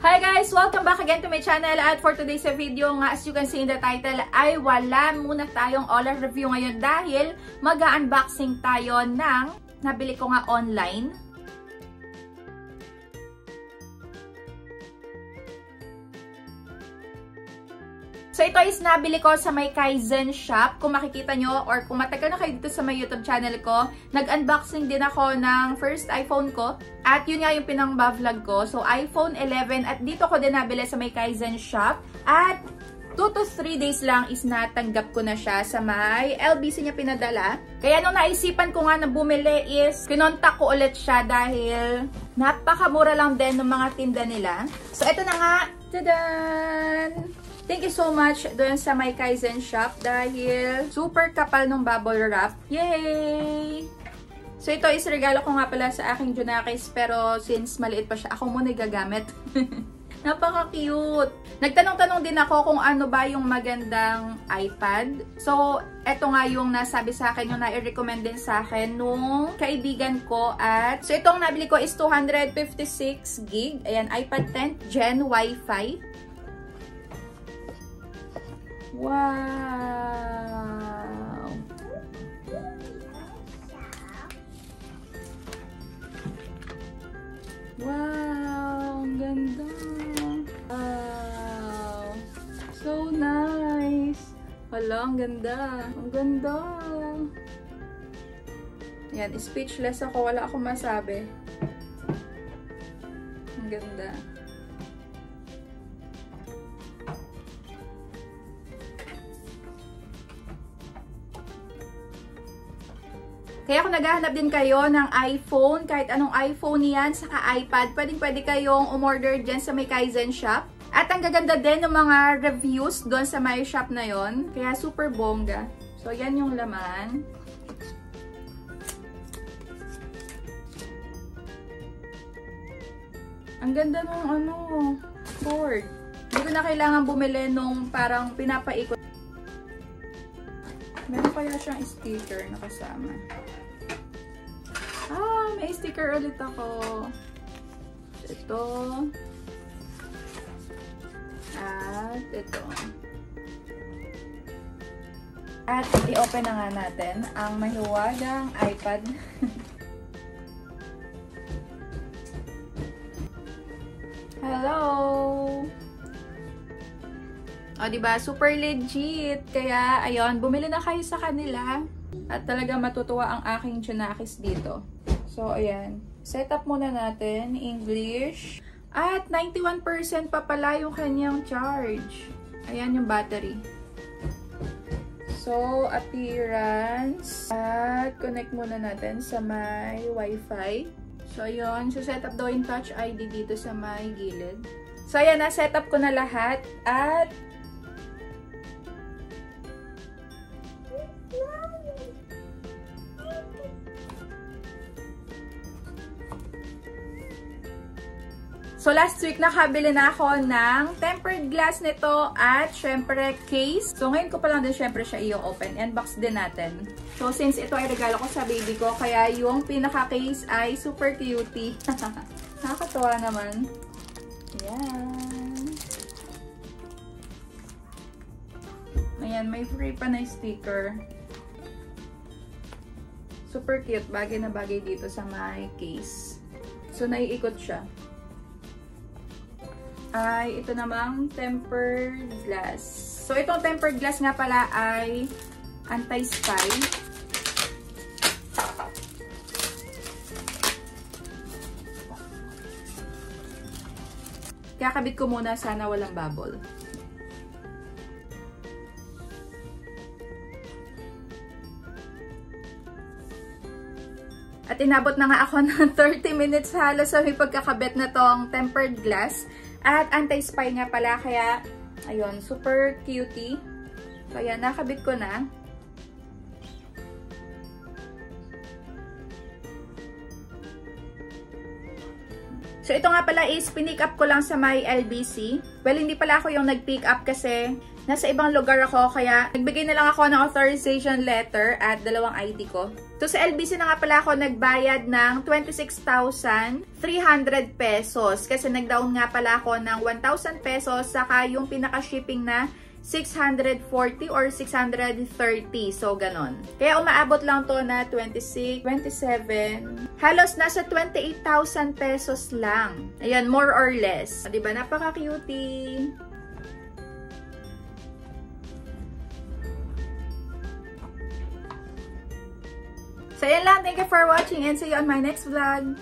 Hi guys! Welcome back again to my channel at for today's video nga, as you can see in the title, ay wala muna tayong all-out review ngayon dahil mag-unboxing tayo ng nabili ko nga online. So ito is nabili ko sa may Kaizen shop. Kung makikita nyo or kung matagal na kayo dito sa my YouTube channel ko, nag-unboxing din ako ng first iPhone ko. At yun nga yung pinang-vlog ko. So iPhone 11 at dito ko din nabili sa may Kaizen shop. At 2 to 3 days lang is natanggap ko na siya sa may LBC niya pinadala. Kaya nung naisipan ko nga na bumili is kinontak ko ulit siya dahil napakamura lang din ng mga tinda nila. So ito na nga. Tadan! Thank you so much doon sa my Kaizen shop dahil super kapal ng bubble wrap. Yay! So ito is regalo ko nga pala sa aking Junakis pero since maliit pa siya, ako muna gagamit. Napaka-cute! Nagtanong-tanong din ako kung ano ba yung magandang iPad. So, eto nga yung nasabi sa akin, yung nai-recommend din sa akin nung kaibigan ko. At so itong nabili ko is 256 GB. Ayan, iPad 10 Gen Wi-Fi. Wow! Wow! Ang ganda! Wow! So nice! Hala, ang ganda! Ang ganda! Yan, speechless ako. Wala akong masabi. Ang ganda. Kaya kung naghahanap din kayo ng iPhone, kahit anong iPhone yan, saka iPad, pwede kayong umorder dyan sa may Kaizen shop. At ang gaganda din ng mga reviews doon sa may shop na yon. Kaya super bongga. So, yan yung laman. Ang ganda nung cord. Hindi ko na kailangan bumili nung parang pinapaikot. Meron kaya siyang sticker na kasama. Ah, may sticker ulit ako. Ito. At ito. At i-open na nga natin ang mahiwagang iPad. Hello! O, diba? Super legit. Kaya, ayun, bumili na kayo sa kanila. At talaga matutuwa ang aking Junakis dito. So, ayan. Setup muna natin. English. At 91% pa pala yung kanyang charge. Ayan yung battery. So, appearance. At connect muna natin sa may Wi-Fi. So, ayun. So, setup daw yung Touch ID dito sa may gilid. So, ayan. Na-setup ko na lahat. At so, last week, nakabili na ako ng tempered glass nito at syempre case. So, ngayon ko pa lang din syempre siya i-open. Unbox din natin. So, since ito ay regalo ko sa baby ko, kaya yung pinaka-case ay super cutie. Nakakatawa naman. Yan. Ayan, may free pa na sticker. Super cute. Bagay na bagay dito sa my case. So, naiikot siya. Ay ito namang tempered glass. So, itong tempered glass nga pala ay anti-spy. Kakabit ko muna, sana walang bubble. At inabot na nga ako ng 30 minutes halos sa may pagkakabit na tong tempered glass. At anti-spy nga pala, kaya, ayun, super cutie. So, ayan, nakabit ko na. So, ito nga pala is pinick up ko lang sa my LBC. Well, hindi pala ako yung nag-pick up kasi nasa ibang lugar ako. Kaya, nagbigay na lang ako ng authorization letter at 2 ID ko. So, sa LBC na nga pala ako nagbayad ng 26,300 pesos. Kasi nag-down nga pala ako ng 1,000 pesos. Saka yung pinaka-shipping na 640 or 630. So, ganon. Kaya umaabot lang to na 26, 27. Halos nasa 28,000 pesos lang. Ayan, more or less. Diba? Napaka-cutie. So, ayan lang. Thank you for watching and see you on my next vlog.